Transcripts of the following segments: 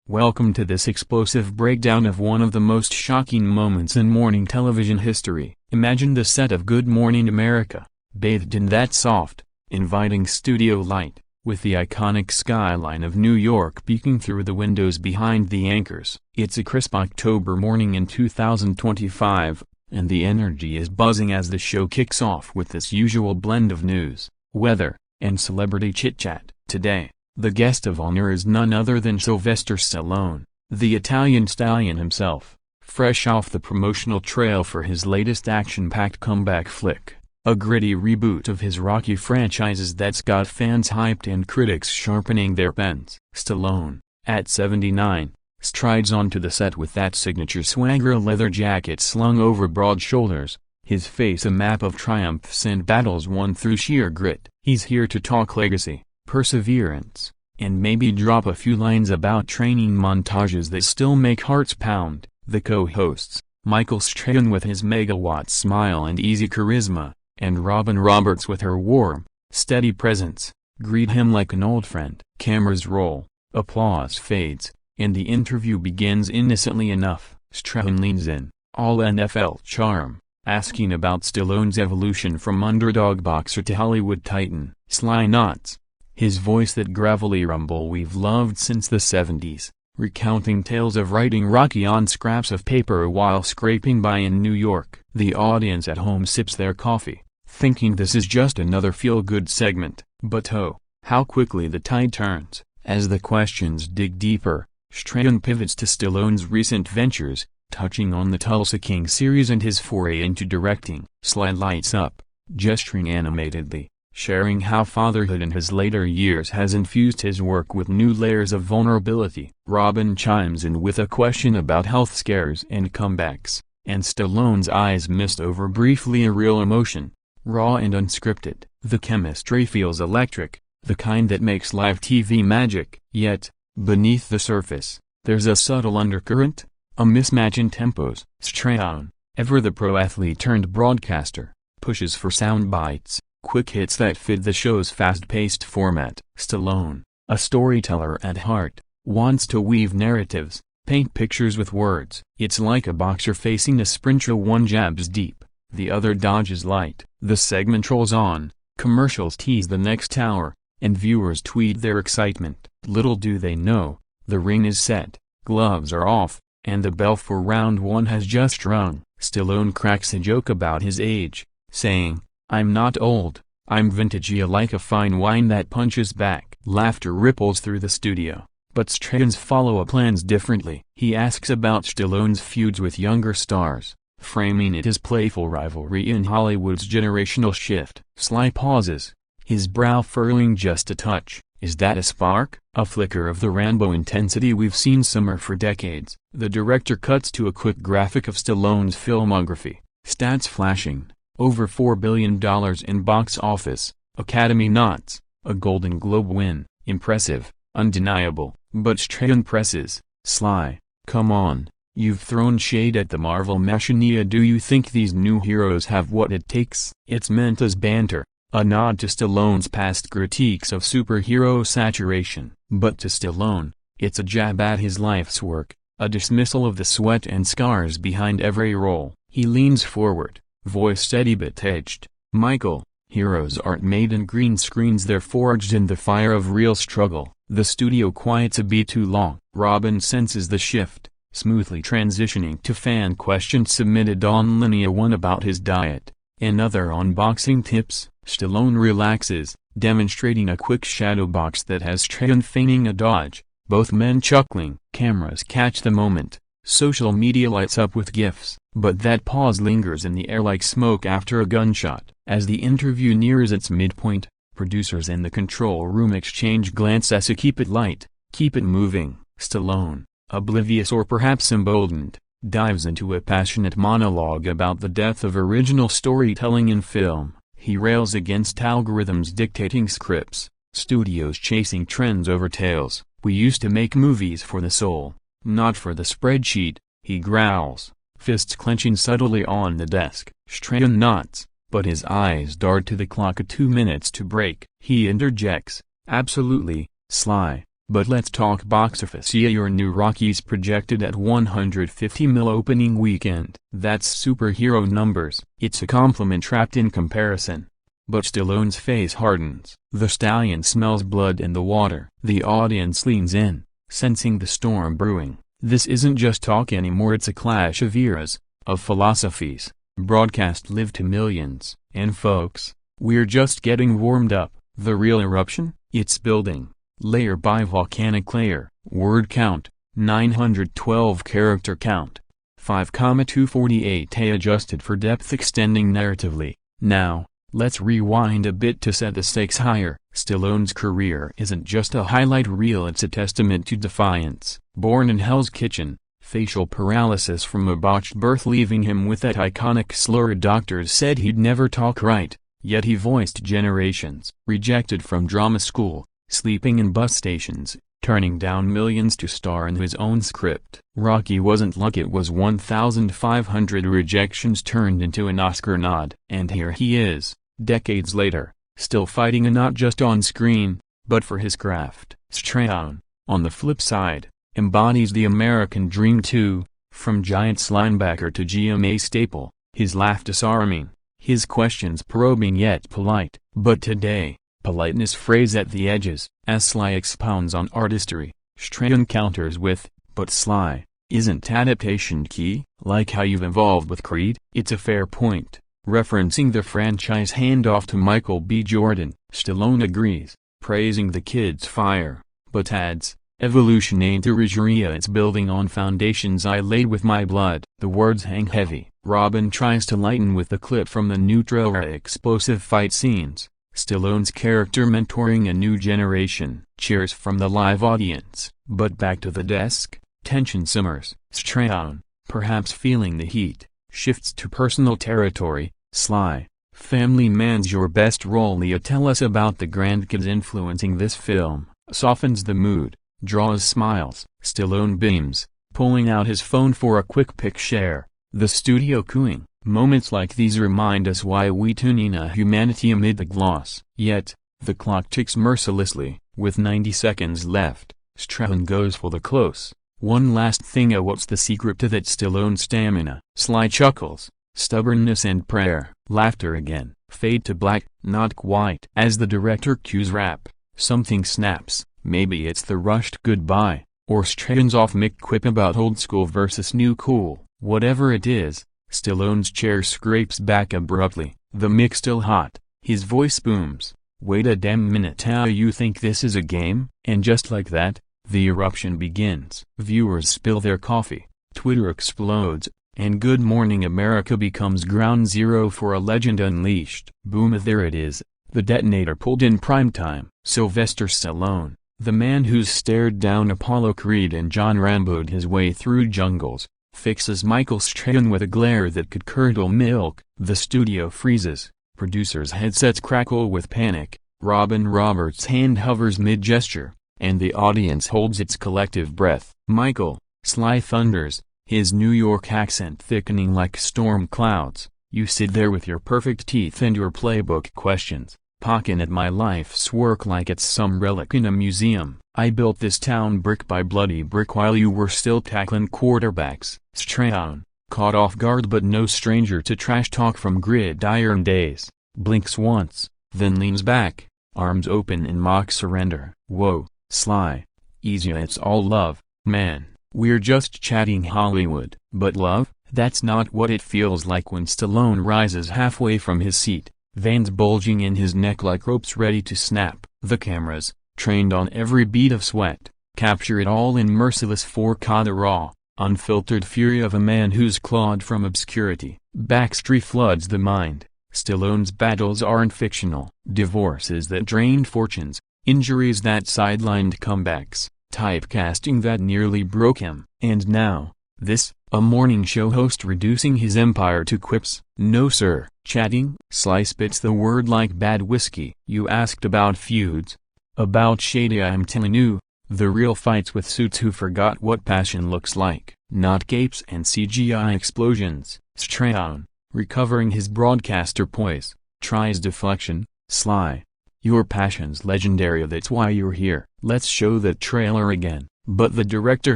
Welcome to this explosive breakdown of one of the most shocking moments in morning television history. Imagine the set of Good Morning America, bathed in that soft, inviting studio light, with the iconic skyline of New York peeking through the windows behind the anchors. It's a crisp October morning in 2025, and the energy is buzzing as the show kicks off with its usual blend of news, weather, and celebrity chit-chat. Today, the guest of honor is none other than Sylvester Stallone, the Italian stallion himself, fresh off the promotional trail for his latest action-packed comeback flick, a gritty reboot of his Rocky franchises that's got fans hyped and critics sharpening their pens. Stallone, at 79, strides onto the set with that signature swagger leather jacket slung over broad shoulders, his face a map of triumphs and battles won through sheer grit. He's here to talk legacy, perseverance, and maybe drop a few lines about training montages that still make hearts pound. The co-hosts, Michael Strahan with his megawatt smile and easy charisma, and Robin Roberts with her warm, steady presence, greet him like an old friend. Cameras roll, applause fades, and the interview begins innocently enough. Strahan leans in, all NFL charm, asking about Stallone's evolution from underdog boxer to Hollywood titan. Sly nods, his voice that gravelly rumble we've loved since the 70s, recounting tales of writing Rocky on scraps of paper while scraping by in New York. The audience at home sips their coffee, thinking this is just another feel-good segment. But oh, how quickly the tide turns. As the questions dig deeper, Strahan pivots to Stallone's recent ventures, touching on the Tulsa King series and his foray into directing. Sly lights up, gesturing animatedly, sharing how fatherhood in his later years has infused his work with new layers of vulnerability. Robin chimes in with a question about health scares and comebacks, and Stallone's eyes mist over briefly a real emotion, raw and unscripted. The chemistry feels electric, the kind that makes live TV magic. Yet, beneath the surface, there's a subtle undercurrent, a mismatch in tempos. Strahan, ever the pro athlete turned broadcaster, pushes for sound bites, quick hits that fit the show's fast-paced format. Stallone, a storyteller at heart, wants to weave narratives, paint pictures with words. It's like a boxer facing a sprinter, one jabs deep, the other dodges light. The segment rolls on, commercials tease the next hour, and viewers tweet their excitement. Little do they know, the ring is set, gloves are off, and the bell for round one has just rung. Stallone cracks a joke about his age, saying, "I'm not old, I'm vintagey like a fine wine that punches back." Laughter ripples through the studio, but Strahan's follow-up lands differently. He asks about Stallone's feuds with younger stars, framing it as playful rivalry in Hollywood's generational shift. Sly pauses, his brow furrowing just a touch. Is that a spark? A flicker of the Rambo intensity we've seen simmer for decades. The director cuts to a quick graphic of Stallone's filmography, stats flashing. Over $4 billion in box office, Academy nods, a Golden Globe win, impressive, undeniable. But Strahan presses, "Sly, come on, you've thrown shade at the Marvel machina. Do you think these new heroes have what it takes?" It's meant as banter, a nod to Stallone's past critiques of superhero saturation. But to Stallone, it's a jab at his life's work, a dismissal of the sweat and scars behind every role. He leans forward, voice steady but edged. "Michael, heroes aren't made in green screens, they're forged in the fire of real struggle." The studio quiets a beat too long. Robin senses the shift, smoothly transitioning to fan questions submitted on Linia One about his diet, another on boxing tips. Stallone relaxes, demonstrating a quick shadow box that has Strahan feigning a dodge, both men chuckling. Cameras catch the moment, social media lights up with GIFs, but that pause lingers in the air like smoke after a gunshot. As the interview nears its midpoint, producers in the control room exchange glances to keep it light, keep it moving. Stallone, oblivious or perhaps emboldened, dives into a passionate monologue about the death of original storytelling in film. He rails against algorithms dictating scripts, studios chasing trends over tales. "We used to make movies for the soul, not for the spreadsheet," he growls, fists clenching subtly on the desk. Strahan nods, but his eyes dart to the clock at 2 minutes to break. He interjects, "Absolutely, Sly, But let's talk box office. Yeah, your new Rocky's projected at $150 million opening weekend. That's superhero numbers. It's a compliment trapped in comparison. But Stallone's face hardens. The stallion smells blood in the water. The audience leans in, sensing the storm brewing. This isn't just talk anymore, it's a clash of eras, of philosophies. Broadcast live to millions. And folks, we're just getting warmed up. The real eruption? It's building. Layer by volcanic layer. Word count, 912 character count. 5,248 adjusted for depth extending narratively. Now, let's rewind a bit to set the stakes higher. Stallone's career isn't just a highlight reel, it's a testament to defiance. Born in Hell's Kitchen, facial paralysis from a botched birth leaving him with that iconic slur. Doctors said he'd never talk right, yet he voiced generations. Rejected from drama school, sleeping in bus stations, turning down millions to star in his own script. Rocky wasn't luck, it was 1,500 rejections turned into an Oscar nod. And here he is, decades later, still fighting, and not just on screen, but for his craft. Strahan, on the flip side, embodies the American dream too, from Giants linebacker to GMA staple, his laugh disarming, his questions probing yet polite. But today, politeness frays at the edges. As Sly expounds on artistry, Strahan counters with, "But Sly, isn't adaptation key, like how you've evolved with Creed?" It's a fair point. Referencing the franchise handoff to Michael B. Jordan, Stallone agrees, praising the kid's fire, but adds, "Evolution ain't derisoria, it's building on foundations I laid with my blood." The words hang heavy. Robin tries to lighten with the clip from the Nutro-era explosive fight scenes. Stallone's character mentoring a new generation. Cheers from the live audience. But back to the desk, tension simmers. Strahan, perhaps feeling the heat, shifts to personal territory. "Sly, family man's your best role. Leah, tell us about the grandkids influencing this film." Softens the mood, draws smiles. Stallone beams, pulling out his phone for a quick pic share. The studio cooing. Moments like these remind us why we tune in a humanity amid the gloss. Yet, the clock ticks mercilessly. With 90 seconds left, Strahan goes for the close. "One last thing, what's the secret to that Stallone stamina?" Sly chuckles. "Stubbornness and prayer." Laughter again. Fade to black. Not quite. As the director cues wrap, something snaps. Maybe it's the rushed goodbye, or Strahan's off-mic quip about old school versus new cool. Whatever it is, Stallone's chair scrapes back abruptly. The mic still hot. His voice booms. "Wait a damn minute, how you think this is a game?" And just like that, the eruption begins. Viewers spill their coffee, Twitter explodes, and Good Morning America becomes ground zero for a legend unleashed. Boom, there it is, the detonator pulled in primetime. Sylvester Stallone, the man who's stared down Apollo Creed and John Rambo'd his way through jungles, fixes Michael Strahan with a glare that could curdle milk. The studio freezes, producers' headsets crackle with panic, Robin Roberts' hand hovers mid-gesture, and the audience holds its collective breath. "Michael," Sly thunders, his New York accent thickening like storm clouds, "you sit there with your perfect teeth and your playbook questions, pocking at my life's work like it's some relic in a museum. I built this town brick by bloody brick while you were still tackling quarterbacks." Strahan, caught off guard but no stranger to trash talk from gridiron days, blinks once, then leans back, arms open in mock surrender. "Whoa, Sly. Easy, it's all love, man. We're just chatting Hollywood." But love? That's not what it feels like when Stallone rises halfway from his seat, veins bulging in his neck like ropes ready to snap. The cameras, trained on every bead of sweat, capture it all in merciless 4K, the raw, unfiltered fury of a man who's clawed from obscurity. Backstory floods the mind. Stallone's battles aren't fictional. Divorces that drained fortunes, injuries that sidelined comebacks, typecasting that nearly broke him. And now, this, a morning show host reducing his empire to quips. "No sir." Chatting? Sly spits the word like bad whiskey. "You asked about feuds? About shady, I'm telling you. The real fights with suits who forgot what passion looks like. Not capes and CGI explosions." Strahan, recovering his broadcaster poise, tries deflection. "Sly, Your passion's legendary, that's why you're here. Let's show that trailer again. But the director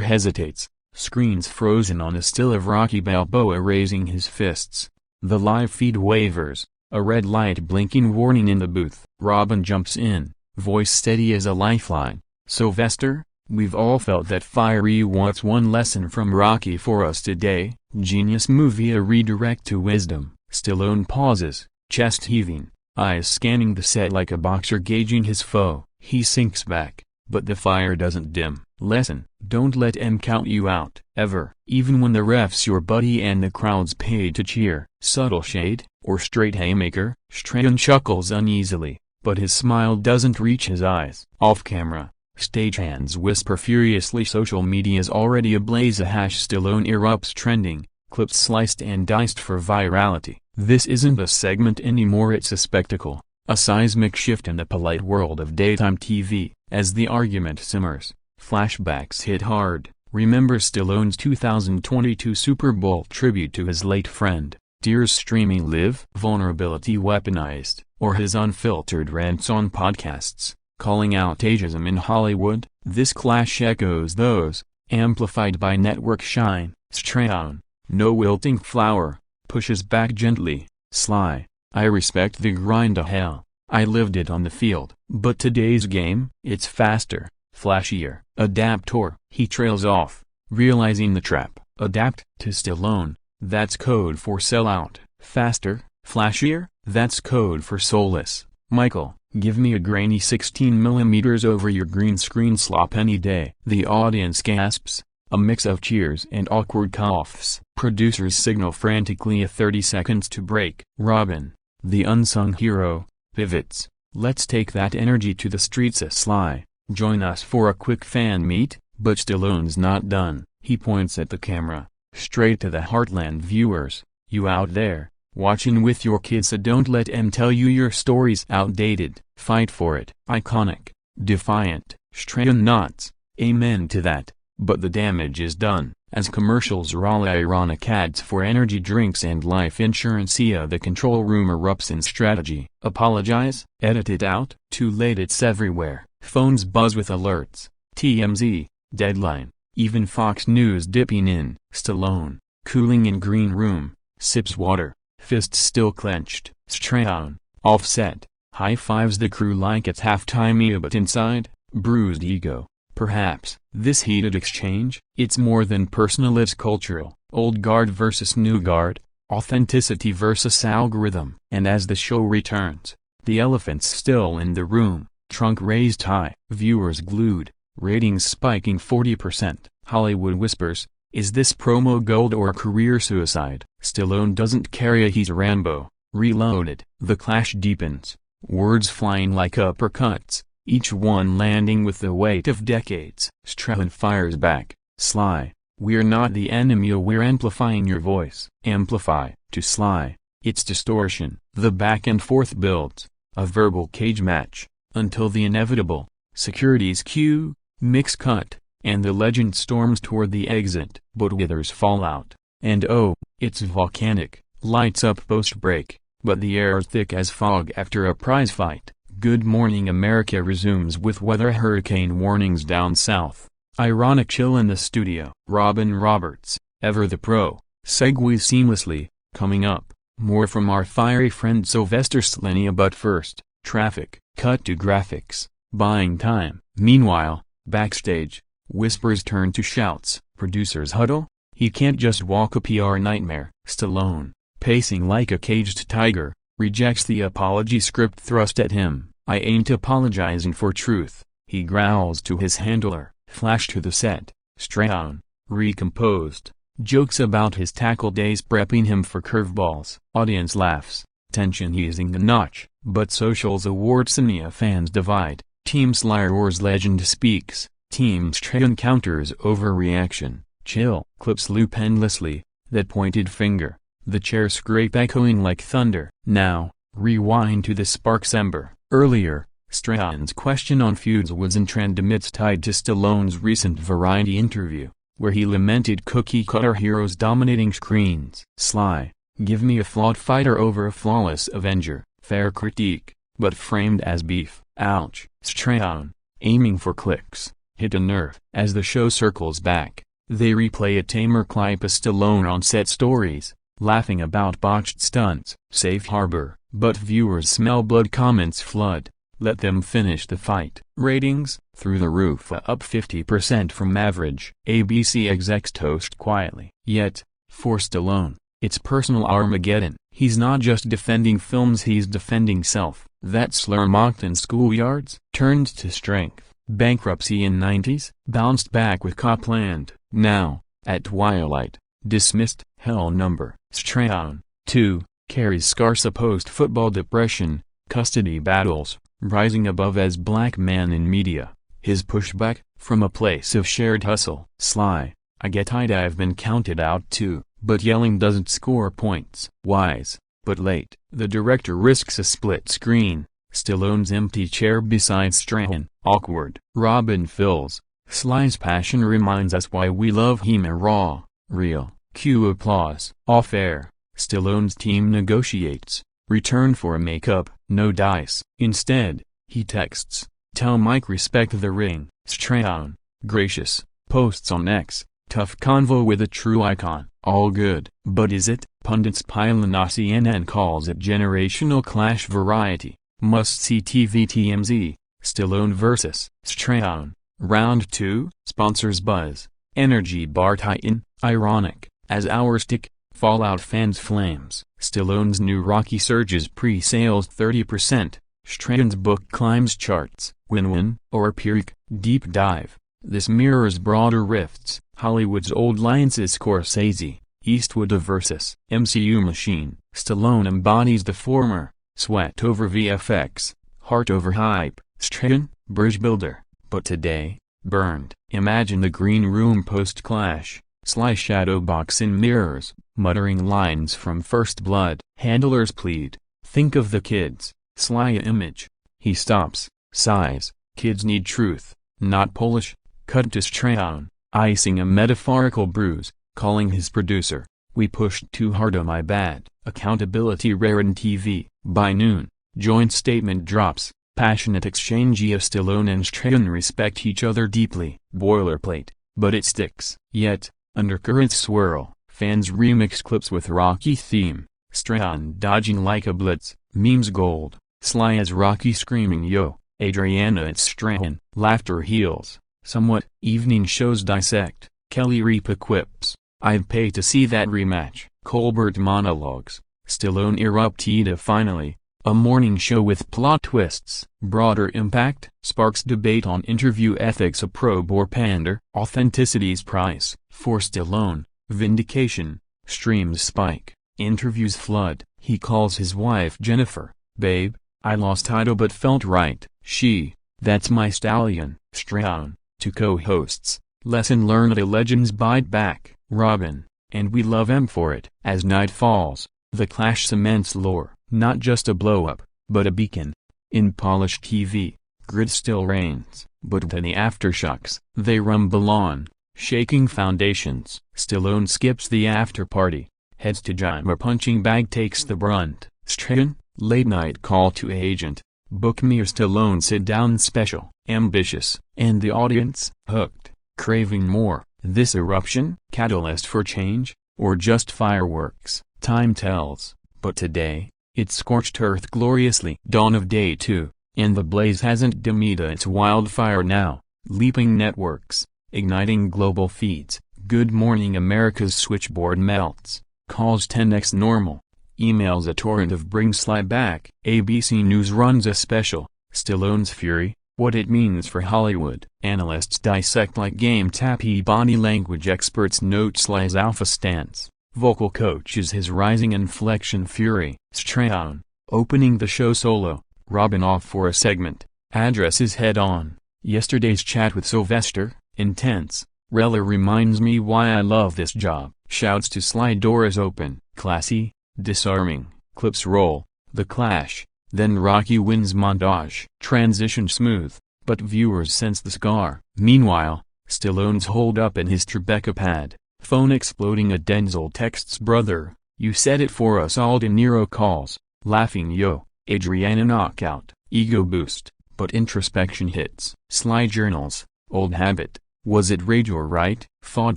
hesitates. Screen's frozen on a still of Rocky Balboa raising his fists. The live feed wavers, a red light blinking warning in the booth. Robin jumps in, voice steady as a lifeline. Sylvester, we've all felt that fiery. What's one lesson from Rocky for us today? Genius movie, a redirect to wisdom. Stallone pauses, chest heaving, eyes scanning the set like a boxer gauging his foe. He sinks back, but the fire doesn't dim. Lesson: don't let them count you out, ever. Even when the ref's your buddy and the crowd's paid to cheer. Subtle shade, or straight haymaker? Strahan chuckles uneasily, but his smile doesn't reach his eyes. Off camera, stagehands whisper furiously. Social media's already ablaze. A #Stallone Erupts trending, clips sliced and diced for virality. This isn't a segment anymore, it's a spectacle. A seismic shift in the polite world of daytime TV. As the argument simmers, flashbacks hit hard. Remember Stallone's 2022 Super Bowl tribute to his late friend, tears streaming live, vulnerability weaponized, or his unfiltered rants on podcasts, calling out ageism in Hollywood? This clash echoes those, amplified by network shine. Strahan, no wilting flower, pushes back gently. Sly, I respect the grind to hell. I lived it on the field. But today's game? It's faster, flashier. Adaptor. He trails off, realizing the trap. Adapt to Stallone, that's code for sellout. Faster, flashier, that's code for soulless. Michael, give me a grainy 16mm over your green screen slop any day. The audience gasps, a mix of cheers and awkward coughs. Producers signal frantically a 30 seconds to break. Robin, the unsung hero, pivots. Let's take that energy to the streets. Sly, join us for a quick fan meet. But Stallone's not done. He points at the camera, straight to the Heartland viewers. You out there, watching with your kids, so don't let them tell you your story's outdated. Fight for it. Iconic, defiant. Strahan nods, amen to that. But the damage is done. As commercials roll, ironic ads for energy drinks and life insurance. The control room erupts in strategy. Apologize? Edit it out? Too late, it's everywhere. Phones buzz with alerts. TMZ, Deadline, even Fox News dipping in. Stallone, cooling in green room, sips water, fists still clenched. Strahan, offset, high-fives the crew like it's halftime. But inside, bruised ego. Perhaps, this heated exchange, it's more than personal, it's cultural. Old guard versus new guard, authenticity versus algorithm. And as the show returns, the elephant's still in the room, trunk raised high, viewers glued, ratings spiking 40%. Hollywood whispers, is this promo gold or career suicide? Stallone doesn't carry a he's Rambo, reloaded. The clash deepens, words flying like uppercuts, each one landing with the weight of decades. Strahan fires back, Sly, we're not the enemy, we're amplifying your voice. Amplify. To Sly, it's distortion. The back and forth builds, a verbal cage match, until the inevitable, security's cue, mix cut, and the legend storms toward the exit. But withers fallout, and oh, it's volcanic, lights up post-break, but the air's thick as fog after a prize fight. Good Morning America resumes with weather hurricane warnings down south. Ironic chill in the studio. Robin Roberts, ever the pro, segues seamlessly. Coming up, more from our fiery friend Sylvester Stallone. But first, traffic. Cut to graphics, buying time. Meanwhile, backstage, whispers turn to shouts. Producers huddle. He can't just walk, a PR nightmare. Stallone, pacing like a caged tiger, rejects the apology script thrust at him. I ain't apologizing for truth, he growls to his handler. Flash to the set. Strahan, recomposed, jokes about his tackle days prepping him for curveballs. Audience laughs, tension easing a notch. But socials awardsania fans divide. Team Sly roars, legend speaks. Team Strahan counters overreaction. Chill. Clips loop endlessly, that pointed finger, the chair scrape echoing like thunder. Now, rewind to the sparks ember. Earlier, Strahan's question on feuds was in trend amidst tied to Stallone's recent Variety interview, where he lamented cookie-cutter heroes dominating screens. Sly, give me a flawed fighter over a flawless Avenger. Fair critique, but framed as beef. Ouch. Strahan, aiming for clicks, hit a nerve. As the show circles back, they replay a tamer clip of Stallone on-set stories, laughing about botched stunts. Safe harbor, but viewers smell blood. Comments flood. Let them finish the fight. Ratings, through the roof, up 50% from average. ABC execs toast quietly. Yet, for Stallone, it's personal Armageddon. He's not just defending films, he's defending self. That slur mocked in schoolyards turned to strength. Bankruptcy in 90s, bounced back with Copland. Now, at Twilight, dismissed. Hell number. Strahan, 2, carries scars of post-football depression, custody battles, rising above as black man in media. His pushback, from a place of shared hustle. Sly, I get I've been counted out too, but yelling doesn't score points. Wise, but late. The director risks a split screen. Stallone's empty chair beside Strahan. Awkward. Robin fills. Sly's passion reminds us why we love him. Raw, real. Cue applause. Off air, Stallone's team negotiates. Return for a makeup. No dice. Instead, he texts, "Tell Mike respect the ring." Strahan, gracious, posts on X, "Tough convo with a true icon." All good. But is it? Pundits pile on. CNN calls it generational clash. Variety, must-see TV. TMZ, Stallone vs. Strahan, Round 2, sponsors buzz. Energy bar titan, ironic, as hours tick, Fallout fans flames. Stallone's new Rocky surges pre-sales 30%. Strahan's book climbs charts. Win-win, or Pyrrhic, deep dive. This mirrors broader rifts. Hollywood's old alliances. Scorsese, Eastwood vs. MCU machine. Stallone embodies the former. Sweat over VFX, heart over hype. Strahan, bridge builder. But today, burned. Imagine the green room post-clash. Sly shadowbox in mirrors, muttering lines from First Blood. Handlers plead, "Think of the kids." Sly image. He stops, sighs. Kids need truth, not polish. Cut to Strahan, icing a metaphorical bruise, calling his producer, "We pushed too hard, oh my bad." Accountability rare in TV. By noon, joint statement drops. Passionate exchange of Stallone and Strahan respect each other deeply. Boilerplate, but it sticks. Yet, undercurrents swirl. Fans remix clips with Rocky theme. Strahan dodging like a blitz. Memes gold. Sly as Rocky screaming "Yo, Adriana, it's Strahan." Laughter heals. Somewhat. Evening shows dissect. Kelly Ripa quips, "I'd pay to see that rematch." Colbert monologues. Stallone erupted. Finally, a morning show with plot twists. Broader impact. Sparks debate on interview ethics. A probe or pander. Authenticity's price. For Stallone, vindication. Streams spike. Interviews flood. He calls his wife Jennifer, "Babe, I lost title but felt right." She, "That's my stallion." Strahan, to co-hosts, "Lesson learned, a legends bite back." Robin, "And we love him for it." As night falls, the clash cements lore. Not just a blow-up, but a beacon. In polished TV, grit still reigns, but in the aftershocks, they rumble on, shaking foundations. Stallone skips the after-party, heads to GMA. Punching bag takes the brunt. Strahan, late-night call to agent, "Book me a Stallone sit-down special." Ambitious, and the audience, hooked, craving more. This eruption, catalyst for change, or just fireworks? Time tells, but today, it's scorched earth gloriously. Dawn of day 2, and the blaze hasn't dimmed. It's wildfire now, leaping networks, igniting global feeds. Good Morning America's switchboard melts, calls 10x normal, emails a torrent of "Bring Sly back." ABC News runs a special, Stallone's Fury, what it means for Hollywood. Analysts dissect like game tappy. Body language experts note Sly's alpha stance. Vocal coaches his rising inflection. Fury. Strahan, opening the show solo, Robin off for a segment, addresses head-on. Yesterday's chat with Sylvester, intense. Rella reminds me why I love this job. Shouts to Sly. Doors open. Classy, disarming. Clips roll. The clash. Then Rocky wins montage. Transition smooth, but viewers sense the scar. Meanwhile, Stallone's holed up in his Tribeca pad. Phone exploding. A Denzel texts brother, "You said it for us all." De Niro calls, laughing, "Yo, Adriana knockout, ego boost, but introspection hits. Sly journals, old habit, was it rage or right? Fought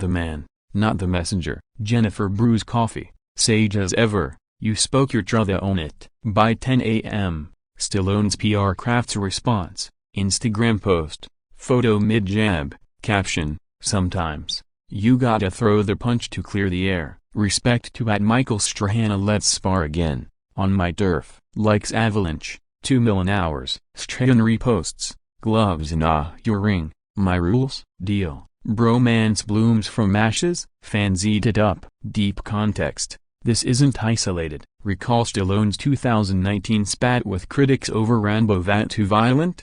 the man, not the messenger. Jennifer brews coffee, sage as ever, you spoke your truth on it. By 10 a.m., Stallone's PR crafts a response, Instagram post, photo mid-jab, caption, sometimes, you gotta throw the punch to clear the air. Respect to @Michael Strahan. Let's spar again, on my turf. Likes avalanche, 2 million hours. Strahan reposts, gloves in your ring, my rules? Deal. Bromance blooms from ashes, fans eat it up. Deep context, this isn't isolated. Recall Stallone's 2019 spat with critics over Rambo that too violent?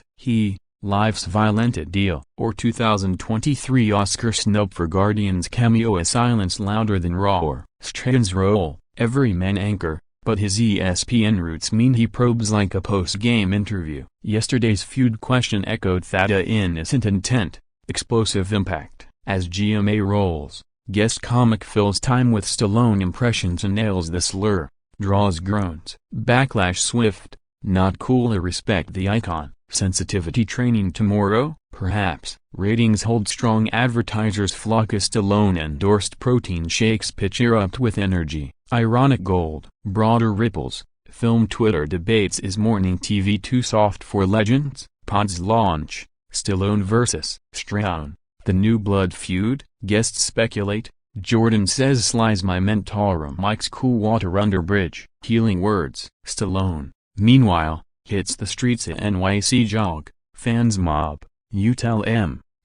Life's violent deal. Or 2023 Oscar snub for Guardians cameo, a silence louder than roar. Strahan's role, everyman anchor, but his ESPN roots mean he probes like a post-game interview. Yesterday's Feud question echoed that innocent intent, explosive impact. As GMA rolls, guest comic fills time with Stallone impressions and nails the slur, draws groans. Backlash swift, not cool or respect the icon. Sensitivity training tomorrow? Perhaps. Ratings hold strong, advertisers flock as Stallone-endorsed protein shakes pitch erupt with energy. Ironic gold. Broader ripples. Film Twitter debates, is morning TV too soft for legends? Pods launch. Stallone vs. Strahan. The new blood feud? Guests speculate. Jordan says Sly's my mentor. Mike's cool water under bridge. Healing words. Stallone, meanwhile, hits the streets at NYC jog. Fans mob. You tell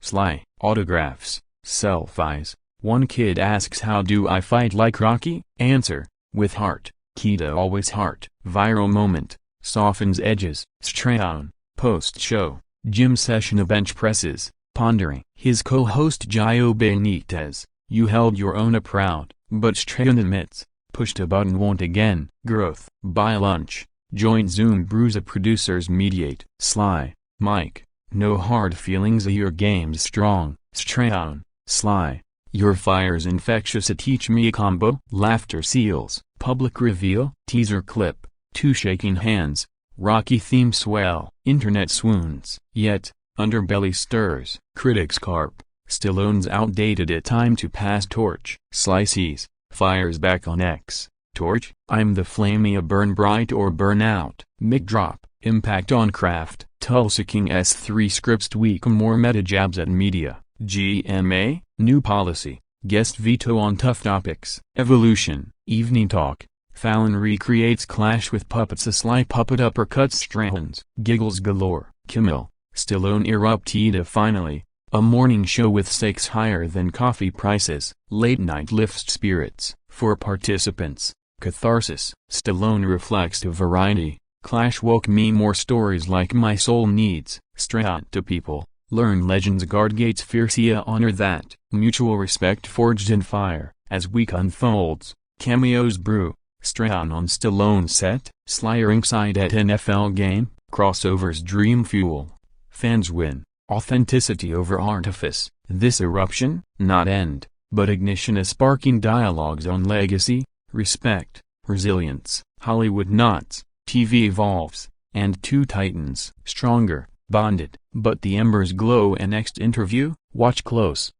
Sly. Autographs. Selfies. One kid asks, how do I fight like Rocky? Answer, with heart. Key to always heart. Viral moment. Softens edges. Strahan. Post-show. Gym session of bench presses. Pondering. His co-host Gio Benitez. You held your own a proud, but Strahan admits, pushed a button won't again. Growth. By lunch. Joint Zoom bruiser producers mediate. Sly, Mike, no hard feelings, your game's strong. Strahan, Sly, your fire's infectious, a teach me a combo. Laughter seals. Public reveal. Teaser clip, 2 shaking hands. Rocky theme swell. Internet swoons. Yet, underbelly stirs. Critics carp. Stallone's outdated, it time to pass torch. Sly sees, fires back on X. Torch, I'm the flamea, burn bright or burn out. Mic drop, impact on craft. Tulsa King S3 scripts tweak, more meta jabs at media. GMA, new policy, guest veto on tough topics. Evolution, evening talk, Fallon recreates clash with puppets, a Sly puppet uppercuts Strahan's. Giggles galore. Kimmel, Stallone erupted finally, a morning show with stakes higher than coffee prices. Late night lifts spirits, for participants. Catharsis. Stallone reflects to variety. Clash woke me more stories like my soul needs. Strahan to people, learn legends guard gates fiercea, honor that. Mutual respect forged in fire. As week unfolds, cameos brew. Strahan on Stallone set. Sly ringside at NFL game. Crossovers dream fuel. Fans win. Authenticity over artifice. This eruption, not end, but ignition, is sparking dialogues on legacy, respect, resilience. Hollywood knots, TV evolves, and 2 titans, stronger, bonded. But the embers glow. A next interview, watch close.